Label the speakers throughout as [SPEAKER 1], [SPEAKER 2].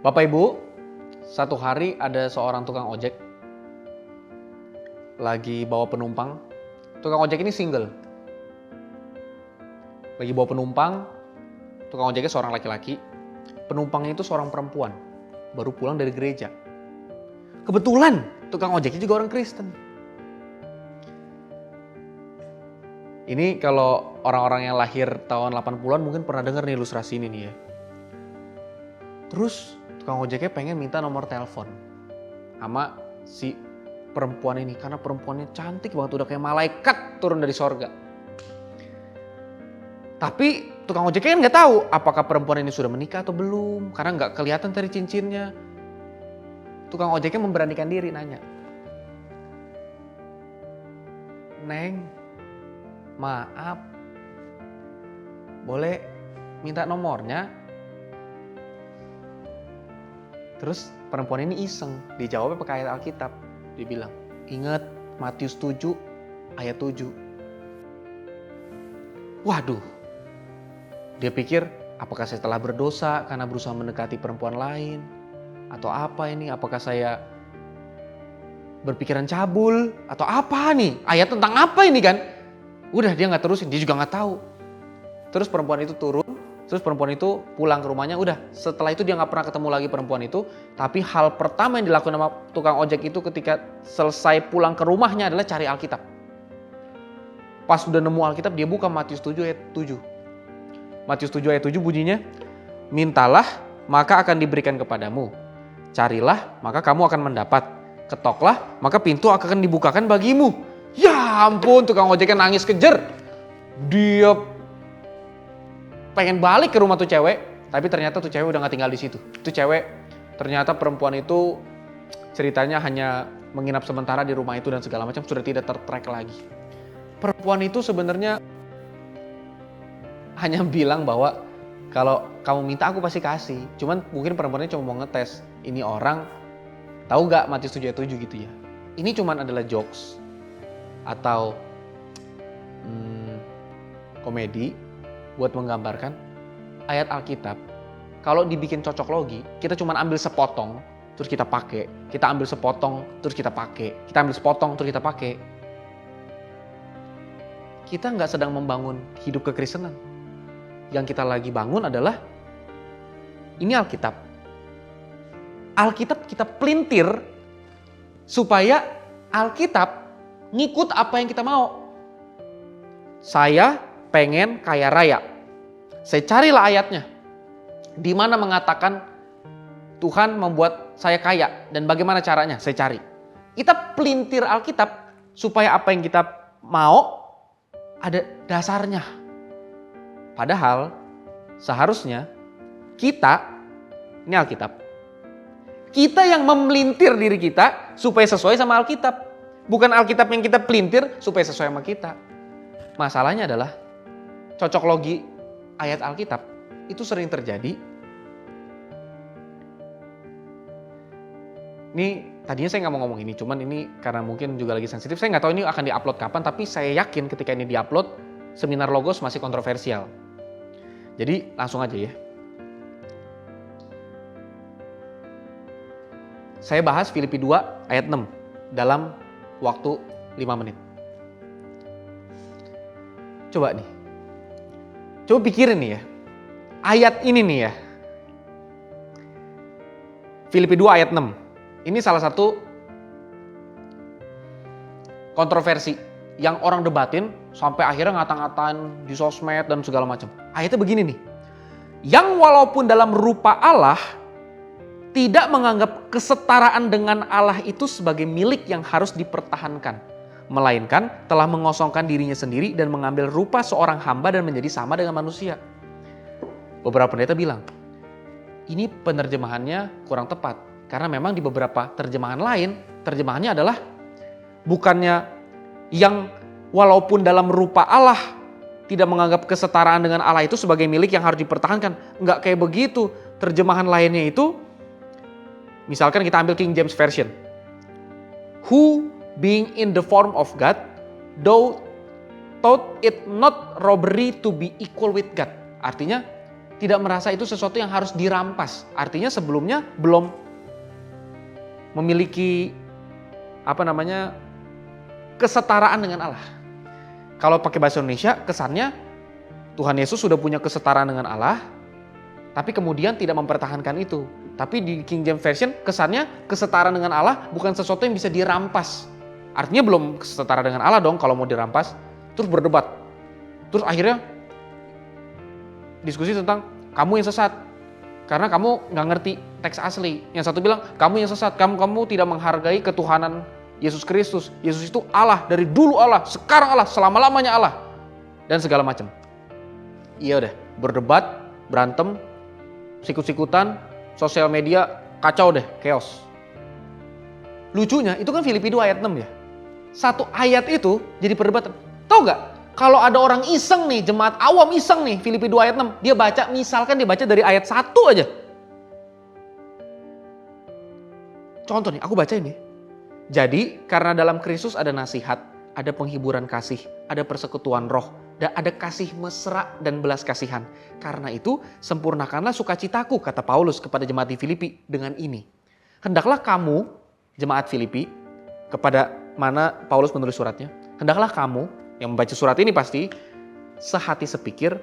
[SPEAKER 1] Bapak Ibu, satu hari ada seorang tukang ojek lagi bawa penumpang. Tukang ojek ini single. Lagi bawa penumpang, tukang ojeknya seorang laki-laki, penumpangnya itu seorang perempuan, baru pulang dari gereja. Kebetulan tukang ojeknya juga orang Kristen. Ini kalau orang-orang yang lahir tahun 80-an mungkin pernah dengar nih ilustrasi ini nih ya. Terus tukang ojeknya pengen minta nomor telepon sama si perempuan ini karena perempuannya cantik banget, udah kayak malaikat turun dari sorga. Tapi tukang ojeknya kan nggak tahu apakah perempuan ini sudah menikah atau belum karena nggak kelihatan dari cincinnya. Tukang ojeknya memberanikan diri nanya, "Neng, maaf, boleh minta nomornya?" Terus perempuan ini iseng, dijawabnya pakai ayat Alkitab. Dia bilang, "Ingat Matius 7 ayat 7. Waduh, dia pikir apakah saya telah berdosa karena berusaha mendekati perempuan lain? Atau apa ini? Apakah saya berpikiran cabul? Atau apa nih? Ayat tentang apa ini kan? Udah dia gak terusin, dia juga gak tahu. Terus perempuan itu turun, terus perempuan itu pulang ke rumahnya. Udah setelah itu dia gak pernah ketemu lagi perempuan itu. Tapi hal pertama yang dilakukan sama tukang ojek itu ketika selesai pulang ke rumahnya adalah cari Alkitab. Pas udah nemu Alkitab dia buka Matius 7 ayat 7. Matius 7 ayat 7 bunyinya, "Mintalah maka akan diberikan kepadamu. Carilah maka kamu akan mendapat. Ketoklah maka pintu akan dibukakan bagimu." Ya ampun, tukang ojeknya nangis kejer. Dia pengen balik ke rumah tuh cewek, tapi ternyata tuh cewek udah gak tinggal di situ. Tuh cewek, ternyata perempuan itu ceritanya hanya menginap sementara di rumah itu dan segala macam, sudah tidak tertrack lagi. Perempuan itu sebenarnya hanya bilang bahwa kalau kamu minta aku pasti kasih. Cuman mungkin perempuannya cuma mau ngetes, ini orang tahu gak Matius 7 ayat 7 gitu ya. Ini cuman adalah jokes atau komedi buat menggambarkan ayat Alkitab. Kalau dibikin cocok logi, kita cuman ambil sepotong terus kita pakai. Kita ambil sepotong terus kita pakai. Kita ambil sepotong terus kita pakai. Kita nggak sedang membangun hidup kekristenan. Yang kita lagi bangun adalah ini Alkitab. Alkitab kita pelintir supaya Alkitab ngikut apa yang kita mau. Saya pengen kaya raya. Saya carilah ayatnya. Di mana mengatakan Tuhan membuat saya kaya dan bagaimana caranya? Saya cari. Kita pelintir Alkitab supaya apa yang kita mau ada dasarnya. Padahal seharusnya kita, ini Alkitab, kita yang memelintir diri kita supaya sesuai sama Alkitab. Bukan Alkitab yang kita pelintir supaya sesuai sama kita. Masalahnya adalah cocok logi ayat Alkitab itu sering terjadi. Ini tadinya saya nggak mau ngomong ini, cuman ini karena mungkin juga lagi sensitif. Saya nggak tahu ini akan diupload kapan, tapi saya yakin ketika ini diupload, seminar Logos masih kontroversial. Jadi langsung aja ya. Saya bahas Filipi 2 ayat 6 dalam waktu 5 menit. Coba nih. Coba pikirin nih ya. Ayat ini nih ya. Filipi 2 ayat 6. Ini salah satu kontroversi yang orang debatin sampai akhirnya ngata-ngatain di sosmed dan segala macam. Ayatnya begini nih. Yang walaupun dalam rupa Allah tidak menganggap kesetaraan dengan Allah itu sebagai milik yang harus dipertahankan, melainkan telah mengosongkan dirinya sendiri dan mengambil rupa seorang hamba dan menjadi sama dengan manusia. Beberapa pendeta bilang, ini penerjemahannya kurang tepat. Karena memang di beberapa terjemahan lain, terjemahannya adalah bukannya yang walaupun dalam rupa Allah tidak menganggap kesetaraan dengan Allah itu sebagai milik yang harus dipertahankan. Enggak kayak begitu. Terjemahan lainnya itu, misalkan kita ambil King James Version. Who being in the form of God, though thought it not robbery to be equal with God. Artinya tidak merasa itu sesuatu yang harus dirampas. Artinya sebelumnya belum memiliki kesetaraan dengan Allah. Kalau pakai bahasa Indonesia, kesannya Tuhan Yesus sudah punya kesetaraan dengan Allah, tapi kemudian tidak mempertahankan itu. Tapi di King James Version, kesannya kesetaraan dengan Allah bukan sesuatu yang bisa dirampas. Artinya belum kesetaraan dengan Allah dong kalau mau dirampas. Terus berdebat. Terus akhirnya diskusi tentang kamu yang sesat. Karena kamu nggak ngerti teks asli. Yang satu bilang, kamu yang sesat, kamu tidak menghargai ketuhanan Yesus Kristus. Yesus itu Allah, dari dulu Allah, sekarang Allah, selama-lamanya Allah. Dan segala macam. Iya udah, berdebat, berantem, sikut-sikutan, sosial media, kacau deh, chaos. Lucunya, itu kan Filipi 2 ayat 6 ya. Satu ayat itu jadi perdebatan. Tahu nggak? Kalau ada orang iseng nih, jemaat awam iseng nih, Filipi 2 ayat 6. Dia baca, misalkan dia baca dari ayat 1 aja. Contoh nih, aku baca ini. Jadi, karena dalam Kristus ada nasihat, ada penghiburan kasih, ada persekutuan roh, dan ada kasih mesra dan belas kasihan. Karena itu, sempurnakanlah sukacitaku, kata Paulus kepada jemaat di Filipi dengan ini. Hendaklah kamu, jemaat Filipi, kepada mana Paulus menulis suratnya, hendaklah kamu, yang membaca surat ini pasti, sehati sepikir,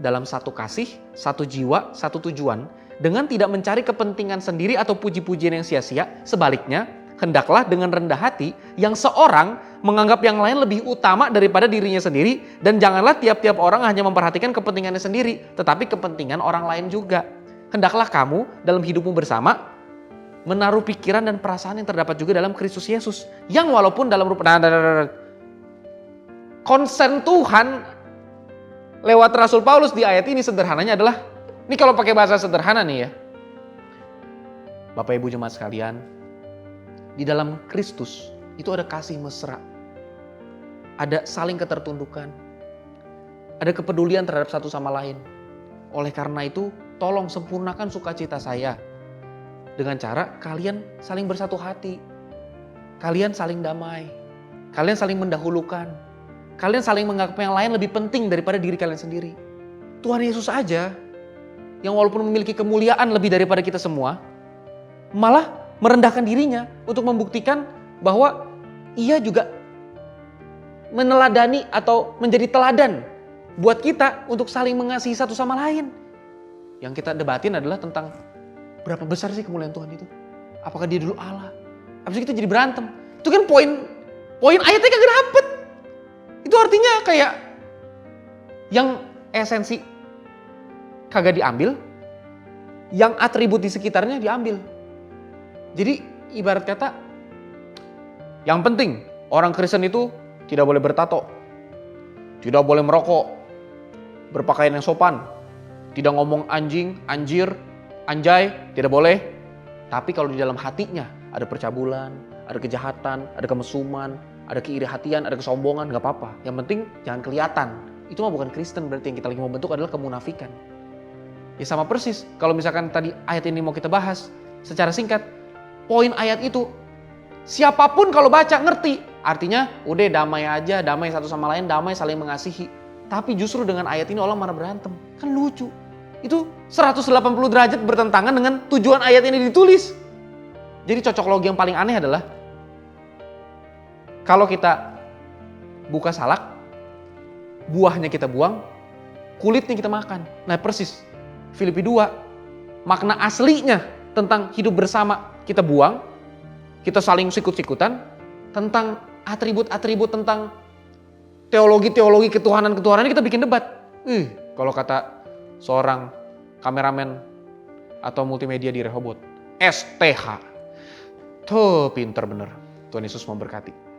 [SPEAKER 1] dalam satu kasih, satu jiwa, satu tujuan, dengan tidak mencari kepentingan sendiri atau puji-pujian yang sia-sia, sebaliknya, hendaklah dengan rendah hati yang seorang menganggap yang lain lebih utama daripada dirinya sendiri, dan janganlah tiap-tiap orang hanya memperhatikan kepentingannya sendiri, tetapi kepentingan orang lain juga. Hendaklah kamu dalam hidupmu bersama menaruh pikiran dan perasaan yang terdapat juga dalam Kristus Yesus, yang walaupun dalam rupa konsen Tuhan lewat Rasul Paulus di ayat ini sederhananya adalah, ini kalau pakai bahasa sederhana nih ya, Bapak Ibu jemaat sekalian, di dalam Kristus itu ada kasih mesra, ada saling ketertundukan, ada kepedulian terhadap satu sama lain. Oleh karena itu, tolong sempurnakan sukacita saya dengan cara kalian saling bersatu hati, kalian saling damai, kalian saling mendahulukan, kalian saling menganggap yang lain lebih penting daripada diri kalian sendiri. Tuhan Yesus aja, yang walaupun memiliki kemuliaan lebih daripada kita semua, malah merendahkan dirinya untuk membuktikan bahwa ia juga meneladani atau menjadi teladan buat kita untuk saling mengasihi satu sama lain. Yang kita debatin adalah tentang berapa besar sih kemuliaan Tuhan itu? Apakah dia dulu Allah? Habis itu kita jadi berantem. Itu kan poin ayatnya kagak dapet. Itu artinya kayak yang esensi kagak diambil, yang atribut di sekitarnya diambil. Jadi ibarat kata, yang penting orang Kristen itu tidak boleh bertato, tidak boleh merokok, berpakaian yang sopan, tidak ngomong anjing, anjir, anjay, tidak boleh. Tapi kalau di dalam hatinya ada percabulan, ada kejahatan, ada kemesuman, ada keiri hatian, ada kesombongan, gak apa-apa. Yang penting jangan kelihatan. Itu mah bukan Kristen, berarti yang kita lagi mau bentuk adalah kemunafikan. Ya sama persis, kalau misalkan tadi ayat ini mau kita bahas secara singkat, poin ayat itu, siapapun kalau baca ngerti. Artinya udah damai aja, damai satu sama lain, damai saling mengasihi. Tapi justru dengan ayat ini orang malah berantem. Kan lucu. Itu 180 derajat bertentangan dengan tujuan ayat ini ditulis. Jadi cocok logi yang paling aneh adalah, kalau kita buka salak, buahnya kita buang, kulitnya kita makan. Nah persis, Filipi 2, makna aslinya tentang hidup bersama kita buang, kita saling sikut-sikutan, tentang atribut-atribut, tentang teologi-teologi ketuhanan-ketuhanan kita bikin debat. Kalau kata seorang kameramen atau multimedia di Rehoboth, STH. Tuh pinter bener. Tuhan Yesus memberkati.